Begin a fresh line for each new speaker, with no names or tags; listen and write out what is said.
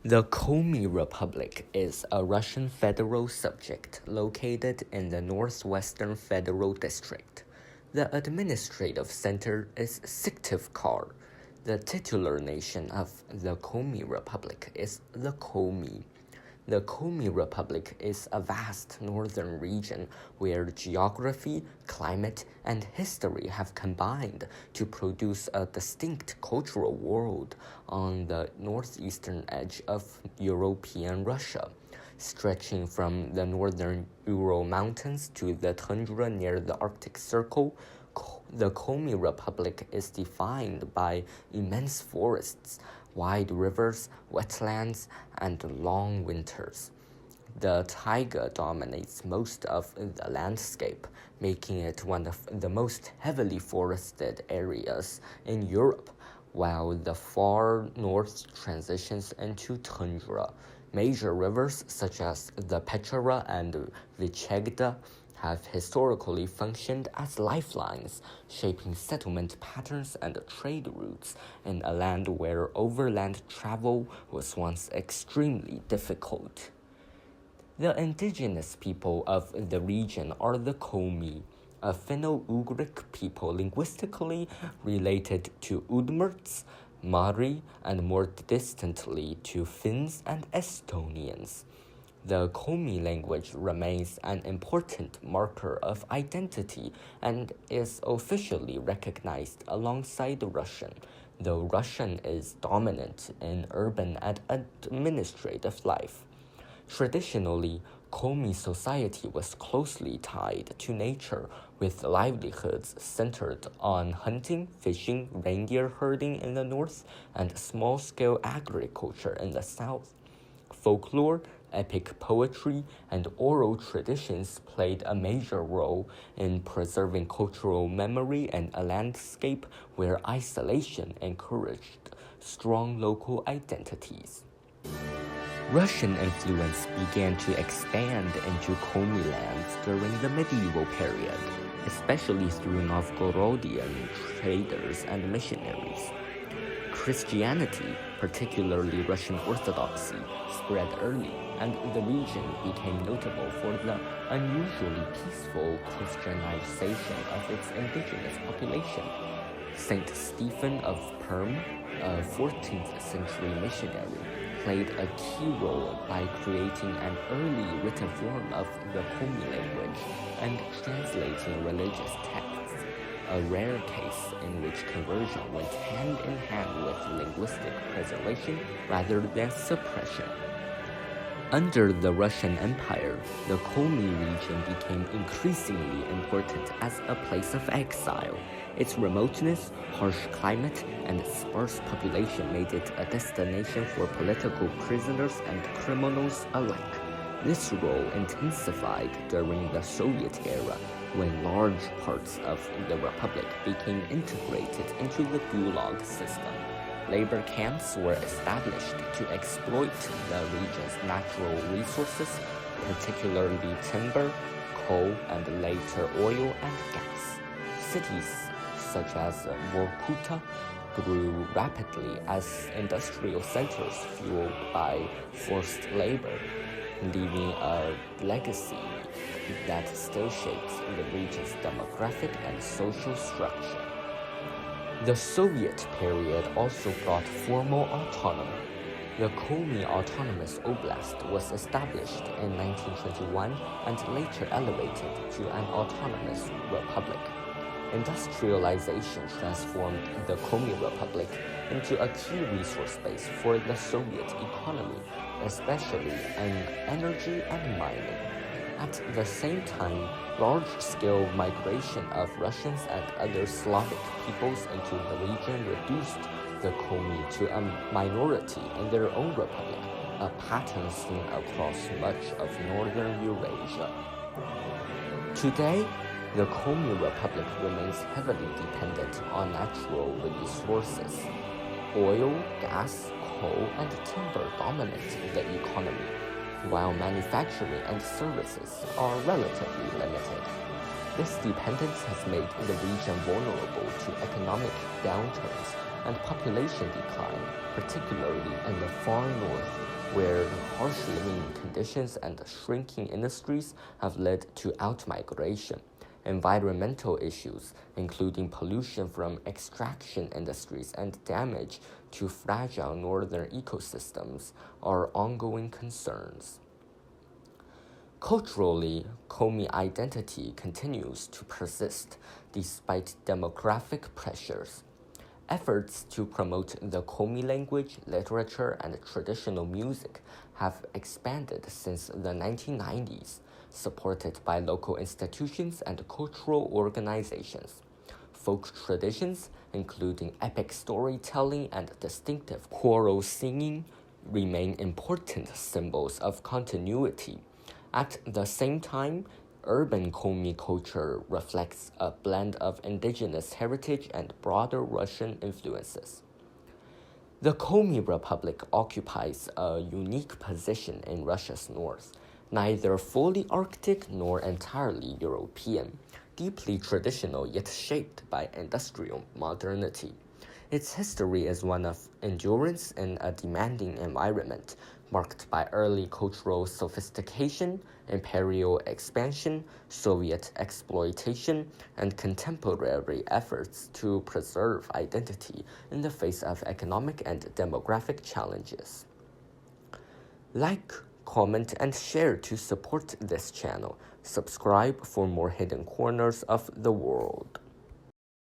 The Komi Republic is a Russian federal subject located in the Northwestern Federal District. The administrative center is Syktyvkar. The titular nation of the Komi Republic is the Komi. The Komi Republic is a vast northern region where geography, climate, and history have combined to produce a distinct cultural world on the northeastern edge of European Russia, stretching from the northern Ural Mountains to the tundra near the Arctic Circle. The Komi Republic is defined by immense forests, wide rivers, wetlands, and long winters. The taiga dominates most of the landscape, making it one of the most heavily forested areas in Europe, while the far north transitions into tundra. Major rivers such as the Pechera and Vichegda have historically functioned as lifelines, shaping settlement patterns and trade routes in a land where overland travel was once extremely difficult. The indigenous people of the region are the Komi, a Finno-Ugric people linguistically related to Udmurts, Mari, and more distantly to Finns and Estonians. The Komi language remains an important marker of identity and is officially recognized alongside Russian, though Russian is dominant in urban and administrative life. Traditionally, Komi society was closely tied to nature, with livelihoods centered on hunting, fishing, reindeer herding in the north, and small-scale agriculture in the south. Folklore, epic poetry, and oral traditions played a major role in preserving cultural memory and a landscape where isolation encouraged strong local identities. Russian influence began to expand into Komi lands during the medieval period, especially through Novgorodian traders and missionaries. Christianity, particularly Russian Orthodoxy, spread early, and the region became notable for the unusually peaceful Christianization of its indigenous population. Saint Stephen of Perm, a 14th century missionary, played a key role by creating an early written form of the Komi language and translating religious texts, a rare case in which conversion went hand in hand with linguistic preservation rather than suppression. Under the Russian Empire, the Komi region became increasingly important as a place of exile. Its remoteness, harsh climate, and sparse population made it a destination for political prisoners and criminals alike. This role intensified during the Soviet era, when large parts of the republic became integrated into the Gulag system. Labor camps were established to exploit the region's natural resources, particularly timber, coal, and later oil and gas. Cities such as Vorkuta grew rapidly as industrial centers fueled by forced labor, leaving a legacy that still shapes the region's demographic and social structure. The Soviet period also brought formal autonomy. The Komi Autonomous Oblast was established in 1921 and later elevated to an autonomous republic. Industrialization transformed the Komi Republic into a key resource base for the Soviet economy, especially in energy and mining. At the same time, large-scale migration of Russians and other Slavic peoples into the region reduced the Komi to a minority in their own republic, a pattern seen across much of northern Eurasia. Today, the Komi Republic remains heavily dependent on natural resources. Oil, gas, coal, and timber dominate the economy, while manufacturing and services are relatively limited. This dependence has made the region vulnerable to economic downturns and population decline, particularly in the far north, where harsh living conditions and shrinking industries have led to outmigration. Environmental issues, including pollution from extraction industries and damage to fragile northern ecosystems, are ongoing concerns. Culturally, Komi identity continues to persist despite demographic pressures. Efforts to promote the Komi language, literature, and traditional music have expanded since the 1990s, supported by local institutions and cultural organizations. Folk traditions, including epic storytelling and distinctive choral singing, remain important symbols of continuity. At the same time, urban Komi culture reflects a blend of indigenous heritage and broader Russian influences. The Komi Republic occupies a unique position in Russia's north, neither fully Arctic nor entirely European, deeply traditional yet shaped by industrial modernity. Its history is one of endurance in a demanding environment, marked by early cultural sophistication, imperial expansion, Soviet exploitation, and contemporary efforts to preserve identity in the face of economic and demographic challenges. Like, comment, and share to support this channel. Subscribe for more hidden corners of the world.